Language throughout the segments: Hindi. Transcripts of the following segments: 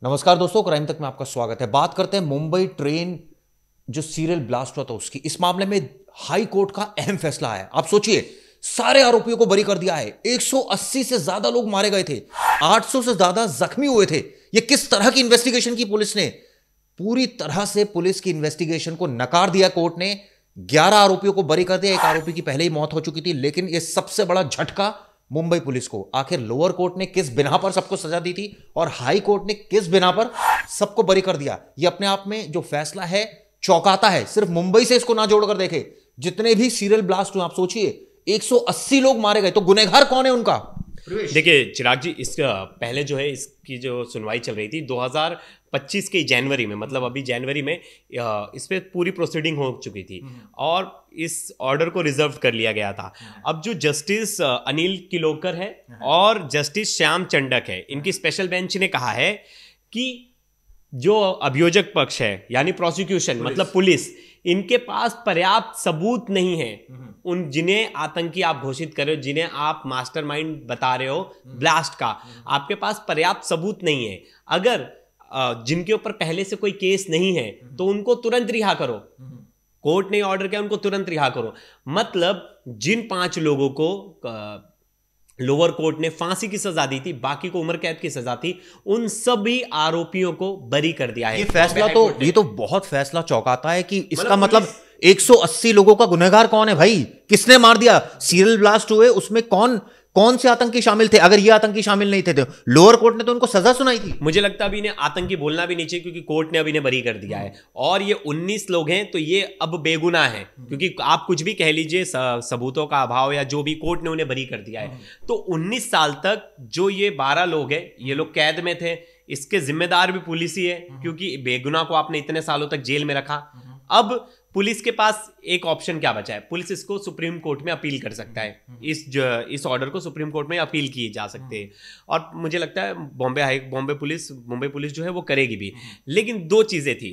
नमस्कार दोस्तों, क्राइम तक में आपका स्वागत है। बात करते हैं मुंबई ट्रेन जो सीरियल ब्लास्ट हुआ था उसकी। इस मामले में हाई कोर्ट का अहम फैसला है। आप सोचिए, सारे आरोपियों को बरी कर दिया है। 180 से ज्यादा लोग मारे गए थे, 800 से ज्यादा जख्मी हुए थे। यह किस तरह की इन्वेस्टिगेशन की पुलिस ने? पूरी तरह से पुलिस की इन्वेस्टिगेशन को नकार दिया कोर्ट ने। 11 आरोपियों को बरी कर दिया। एक आरोपी की पहले ही मौत हो चुकी थी, लेकिन यह सबसे बड़ा झटका मुंबई पुलिस को। आखिर लोअर कोर्ट ने किस बिना पर सबको सजा दी थी और हाई कोर्ट ने किस बिना पर सबको बरी कर दिया? यह अपने आप में जो फैसला है चौंकाता है। सिर्फ मुंबई से इसको ना जोड़कर देखे, जितने भी सीरियल ब्लास्ट हुए, आप सोचिए 180 लोग मारे गए, तो गुनहगार कौन है उनका? देखिए चिराग जी, इसका पहले जो है इसकी जो सुनवाई चल रही थी 2025 के जनवरी में, मतलब अभी जनवरी में इस पे पूरी प्रोसीडिंग हो चुकी थी और इस ऑर्डर को रिजर्व कर लिया गया था। अब जो जस्टिस अनिल किलोकर है और जस्टिस श्याम चंडक है, इनकी स्पेशल बेंच ने कहा है कि जो अभियोजक पक्ष है यानी प्रोसिक्यूशन मतलब पुलिस, इनके पास पर्याप्त सबूत नहीं है उन जिन्हें आतंकी आप घोषित कर रहे हो, जिन्हें आप मास्टरमाइंड बता रहे हो ब्लास्ट का, आपके पास पर्याप्त सबूत नहीं है। अगर जिनके ऊपर पहले से कोई केस नहीं है तो उनको तुरंत रिहा करो। कोर्ट ने ऑर्डर किया, उनको तुरंत रिहा करो। मतलब जिन 5 लोगों को लोअर कोर्ट ने फांसी की सजा दी थी, बाकी को उम्र कैद की सजा थी, उन सभी आरोपियों को बरी कर दिया है। ये तो बहुत फैसला चौंकाता है कि इसका मतलब 180 लोगों का गुनहगार कौन है भाई? किसने मार दिया? सीरियल ब्लास्ट हुए उसमें कौन से आतंकी शामिल थे? अगर ये आतंकी शामिल नहीं थे तो लोअर कोर्ट ने तो उनको सजा सुनाई थी। मुझे लगता है अभी इन्हें आतंकी बोलना भी नहीं चाहिए, क्योंकि कोर्ट ने अभी इन्हें बरी कर दिया है और ये 19 लोग हैं, तो ये अब बेगुनाह है। क्योंकि आप कुछ भी कह लीजिए, सबूतों का अभाव या जो भी, कोर्ट ने उन्हें बरी कर दिया है। तो 19 साल तक जो ये 12 लोग हैं, ये लोग कैद में थे। इसके जिम्मेदार भी पुलिस ही है, क्योंकि बेगुनाह को आपने इतने सालों तक जेल में रखा। अब पुलिस के पास एक ऑप्शन क्या बचा है? पुलिस इसको सुप्रीम कोर्ट में अपील कर सकता है। इस ऑर्डर को सुप्रीम कोर्ट में अपील किए जा सकते हैं और मुझे लगता है मुंबई पुलिस जो है वो करेगी भी। लेकिन 2 चीजें थी।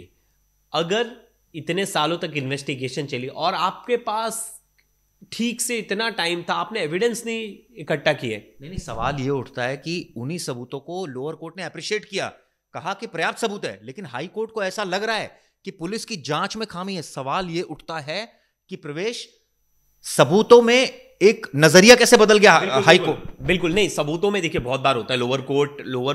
अगर इतने सालों तक इन्वेस्टिगेशन चली और आपके पास ठीक से इतना टाइम था, आपने एविडेंस नहीं इकट्ठा किए। नहीं, सवाल ये उठता है कि उन्हीं सबूतों को लोअर कोर्ट ने अप्रिशिएट किया, कहा कि पर्याप्त सबूत है, लेकिन हाई कोर्ट को ऐसा लग रहा है कि पुलिस की जांच में खामी है। सवाल यह उठता है कि प्रवेश, सबूतों में एक नजरिया कैसे बदल गया हाई कोर्ट? बिल्कुल नहीं, सबूतों में देखिए बहुत बार होता है लोअर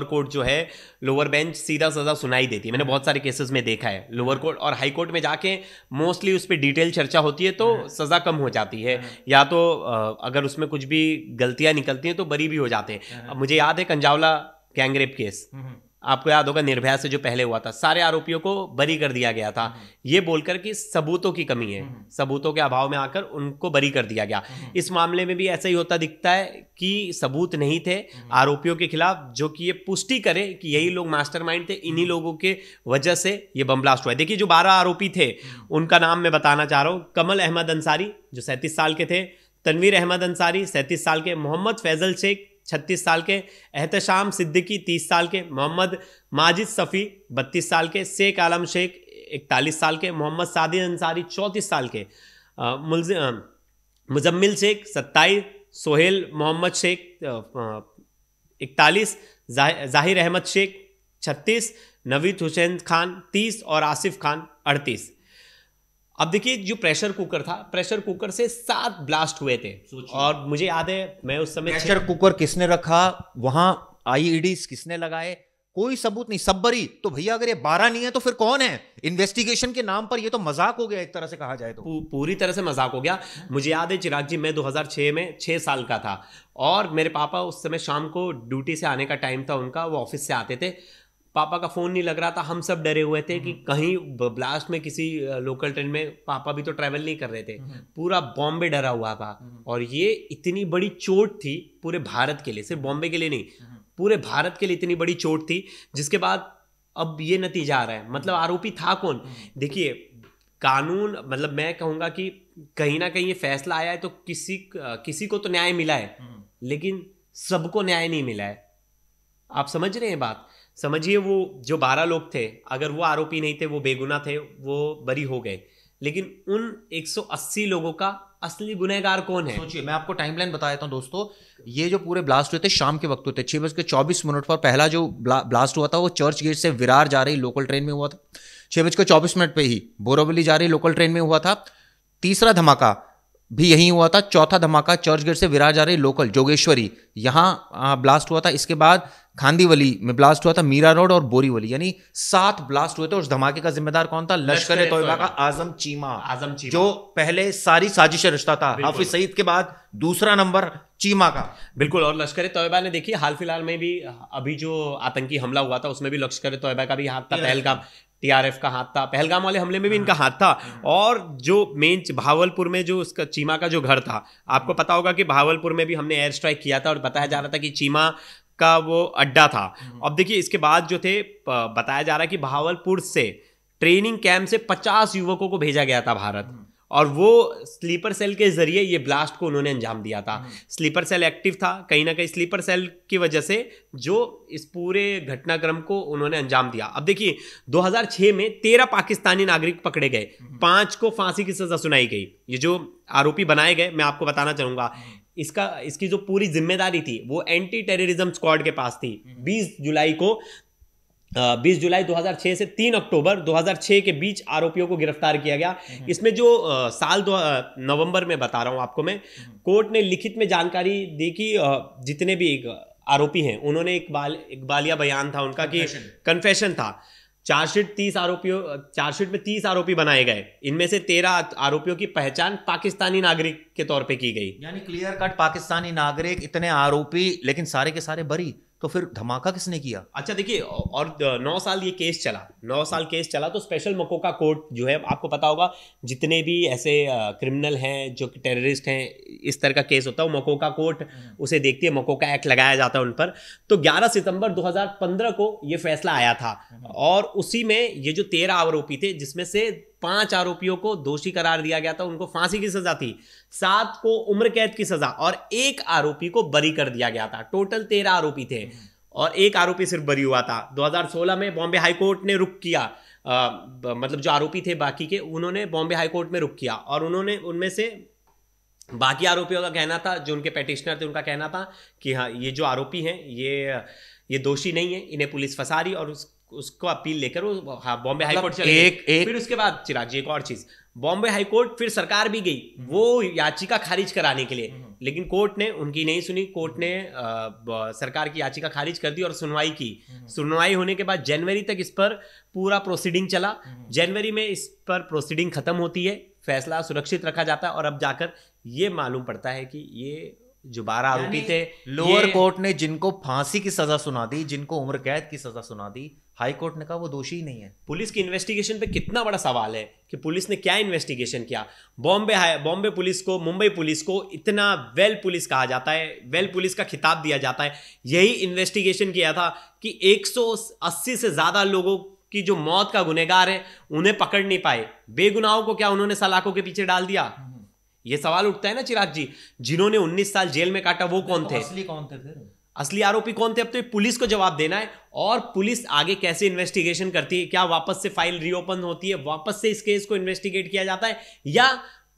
कोर्ट जो है, लोअर बेंच सीधा सजा सुनाई देती है। मैंने बहुत सारे केसेस में देखा है। लोअर कोर्ट और हाई कोर्ट में जाके मोस्टली उस पर डिटेल चर्चा होती है तो सजा कम हो जाती है, या तो अगर उसमें कुछ भी गलतियां निकलती हैं तो बरी भी हो जाते हैं। अब मुझे याद है कंजावला गैंगरेप केस, आपको याद होगा, निर्भया से जो पहले हुआ था, सारे आरोपियों को बरी कर दिया गया था ये बोलकर कि सबूतों की कमी है, सबूतों के अभाव में आकर उनको बरी कर दिया गया। इस मामले में भी ऐसा ही होता दिखता है कि सबूत नहीं थे आरोपियों के खिलाफ जो कि ये पुष्टि करे कि यही लोग मास्टरमाइंड थे, इन्हीं लोगों के वजह से ये बम ब्लास्ट हुआ है। देखिए जो 12 आरोपी थे उनका नाम मैं बताना चाह रहा हूं। कमल अहमद अंसारी जो 37 साल के थे, तनवीर अहमद अंसारी 37 साल के, मोहम्मद फैजल शेख 36 साल के, एहतशाम सिद्दीकी 30 साल के, मोहम्मद माजिद सफ़ी 32 साल के, शेख आलम शेख 41 साल के, मोहम्मद सादिक अंसारी 34 साल के, मुजम्मिल शेख 27, सोहेल मोहम्मद शेख 41, जाहिर अहमद शेख 36, नवीद हुसैन खान 30 और आसिफ खान 38। अब देखिए जो प्रेशर कुकर था, प्रेशर कुकर से 7 ब्लास्ट हुए थे और मुझे याद है मैं उस समय प्रेशर कुकर किसने रखा वहां, आईईडीज किसने लगाए, कोई सबूत नहीं, सब बरी। तो भैया अगर ये 12 नहीं है तो फिर कौन है? इन्वेस्टिगेशन के नाम पर ये तो मजाक हो गया एक तरह से कहा जाए तो। पूरी तरह से मजाक हो गया। मुझे याद है चिराग जी, मैं 2006 में 6 साल का था और मेरे पापा उस समय शाम को ड्यूटी से आने का टाइम था उनका, वो ऑफिस से आते थे। पापा का फ़ोन नहीं लग रहा था, हम सब डरे हुए थे कि कहीं ब्लास्ट में किसी लोकल ट्रेन में, पापा भी तो ट्रैवल नहीं कर रहे थे, पूरा बॉम्बे डरा हुआ था। और ये इतनी बड़ी चोट थी पूरे भारत के लिए, सिर्फ बॉम्बे के लिए नहीं, पूरे भारत के लिए इतनी बड़ी चोट थी, जिसके बाद अब ये नतीजा आ रहा है। मतलब आरोपी था कौन? देखिए कानून, मतलब मैं कहूँगा कि कहीं ना कहीं ये फैसला आया है तो किसी को तो न्याय मिला है, लेकिन सबको न्याय नहीं मिला है। आप समझ रहे हैं बात? समझिए वो जो 12 लोग थे, अगर वो आरोपी नहीं थे, वो बेगुनाह थे, वो बरी हो गए, लेकिन उन 180 लोगों का असली गुनहगार कौन है? सोचिए, मैं आपको टाइमलाइन बता देता हूं दोस्तों। ये जो पूरे ब्लास्ट हुए थे शाम के वक्त हुए थे, 6:24 पर पहला जो ब्लास्ट हुआ था वो चर्च गेट से विरार जा रही लोकल ट्रेन में हुआ था। 6:24 पे ही बोरीवली जा रही लोकल ट्रेन में हुआ था। तीसरा धमाका भी यही हुआ था। चौथा धमाका चर्च गेट से विरार जा रही लोकल जोगेश्वरी, यहां ब्लास्ट हुआ था। इसके बाद खांदीवली में ब्लास्ट हुआ था, मीरा रोड और बोरीवली, यानी 7 ब्लास्ट हुए थे। उस धमाके का जिम्मेदार कौन था? लश्कर तोयबा का आजम चीमा, जो पहले सारी साजिश रचता था। हाफिज सईद के बाद दूसरा नंबर चीमा का। बिल्कुल। और लश्कर तोयबा ने देखिए हाल फिलहाल में भी अभी जो आतंकी हमला हुआ था उसमें भी लश्कर तोयबा का भी हाथ था। पहलगाम टीआरएफ का हाथ था, पहलगाम वाले हमले में भी इनका हाथ था। और जो मेन भावलपुर में जो उसका चीमा का जो घर था, आपको पता होगा कि भावलपुर में भी हमने एयर स्ट्राइक किया था और बताया जा रहा था कि चीमा का वो अड्डा था। अब देखिए इसके बाद जो थे बताया जा रहा है कि भावलपुर से ट्रेनिंग कैंप से 50 युवकों को भेजा गया था भारत, और वो स्लीपर सेल के जरिए ये ब्लास्ट को उन्होंने अंजाम दिया था। स्लीपर सेल एक्टिव था, कहीं ना कहीं स्लीपर सेल की वजह से जो इस पूरे घटनाक्रम को उन्होंने अंजाम दिया। अब देखिए 2006 में 13 पाकिस्तानी नागरिक पकड़े गए, 5 को फांसी की सजा सुनाई गई। ये जो आरोपी बनाए गए, मैं आपको बताना चाहूंगा, इसकी जो पूरी जिम्मेदारी थी वो एंटी टेररिज्म स्क्वाड के पास थी। 20 जुलाई 2006 से 3 अक्टूबर 2006 के बीच आरोपियों को गिरफ्तार किया गया। इसमें जो साल नवंबर में बता रहा हूं आपको मैं, कोर्ट ने लिखित में जानकारी दी कि जितने भी आरोपी हैं उन्होंने एक बालिया बयान था उनका कि कन्फेशन था। चार्जशीट में 30 आरोपी बनाए गए। इनमें से 13 आरोपियों की पहचान पाकिस्तानी नागरिक के तौर पे की गई। यानी क्लियर कट पाकिस्तानी नागरिक, इतने आरोपी, लेकिन सारे के सारे बरी। तो फिर धमाका किसने किया? अच्छा देखिए, और 9 साल ये केस चला, 9 साल केस चला। तो स्पेशल मकोका कोर्ट जो है, आपको पता होगा जितने भी ऐसे क्रिमिनल हैं जो टेररिस्ट हैं, इस तरह का केस होता है वो मकोका कोर्ट उसे देखती है, मकोका एक्ट लगाया जाता है उन पर। तो 11 सितंबर 2015 को ये फैसला आया था, और उसी में ये जो 13 आरोपी थे, जिसमें से 5 आरोपियों को दोषी करार दिया गया था, उनको फांसी की सजा थी, 7 को उम्र कैद की सजा, और 1 आरोपी को बरी कर दिया गया था। टोटल 13 आरोपी थे और 1 आरोपी सिर्फ बरी हुआ था। 2016 में बॉम्बे हाई कोर्ट ने रुख किया, मतलब जो आरोपी थे बाकी के, उन्होंने बॉम्बे हाई कोर्ट में रुख किया, और उन्होंने उनमें से बाकी आरोपियों का कहना था, जो उनके पेटिशनर थे उनका कहना था कि हाँ, ये जो आरोपी हैं ये दोषी नहीं है, इन्हें पुलिस फंसा रही, और उसको अपील लेकर वो बॉम्बे हाई कोर्ट चले गए। फिर उसके बाद चिराग जी एक और चीज, बॉम्बे हाई कोर्ट, फिर सरकार भी गई वो याचिका खारिज कराने के लिए, लेकिन कोर्ट ने उनकी नहीं सुनी। कोर्ट ने सरकार की याचिका खारिज कर दी और सुनवाई की। सुनवाई होने के बाद जनवरी तक इस पर पूरा प्रोसीडिंग चला। जनवरी में इस पर प्रोसीडिंग खत्म होती है, फैसला सुरक्षित रखा जाता है, और अब जाकर ये मालूम पड़ता है कि ये जो 12 आरोपी थे, लोअर कोर्ट ने जिनको फांसी की सजा सुना दी, जिनको उम्र कैद की सजा सुना दी, हाई कोर्ट ने कहा वो दोषी ही नहीं है। पुलिस की इन्वेस्टिगेशन पे कितना बड़ा सवाल है कि पुलिस ने क्या इन्वेस्टिगेशन किया। बॉम्बे पुलिस को, मुंबई पुलिस को इतना वेल पुलिस कहा जाता है, वेल पुलिस का खिताब दिया जाता है। यही इन्वेस्टिगेशन किया था कि 180 से ज्यादा लोगों की जो मौत का गुनहगार है उन्हें पकड़ नहीं पाए। बेगुनाहों को क्या उन्होंने सलाखों के पीछे डाल दिया? ये सवाल उठता है ना चिराग जी, जिन्होंने 19 साल जेल में काटा वो कौन थे? असली कौन थे फिर? असली आरोपी कौन थे? अब तो पुलिस को जवाब देना है। और पुलिस आगे कैसे इन्वेस्टिगेशन करती है, क्या वापस से फाइल रीओपन होती है, वापस से इस केस को इन्वेस्टिगेट किया जाता है, या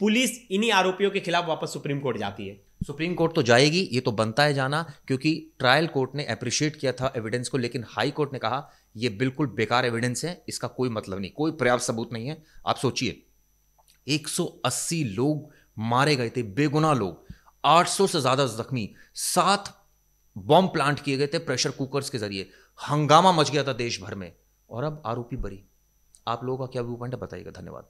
पुलिस इन्हीं आरोपियों के खिलाफ वापस सुप्रीम कोर्ट जाती है? सुप्रीम कोर्ट तो जाएगी, ये तो बनता है जाना, क्योंकि ट्रायल कोर्ट ने अप्रिशिएट किया था एविडेंस को, लेकिन हाई कोर्ट ने कहा ये बिल्कुल बेकार एविडेंस है, इसका कोई मतलब नहीं, कोई पर्याप्त सबूत नहीं है। आप सोचिए 180 लोग मारे गए थे, बेगुनाह लोग, 800 से ज्यादा जख्मी, 7 बॉम्ब प्लांट किए गए थे प्रेशर कुकर्स के जरिए, हंगामा मच गया था देश भर में, और अब आरोपी बरी। आप लोगों का क्या व्यू पॉइंट है बताइएगा। धन्यवाद।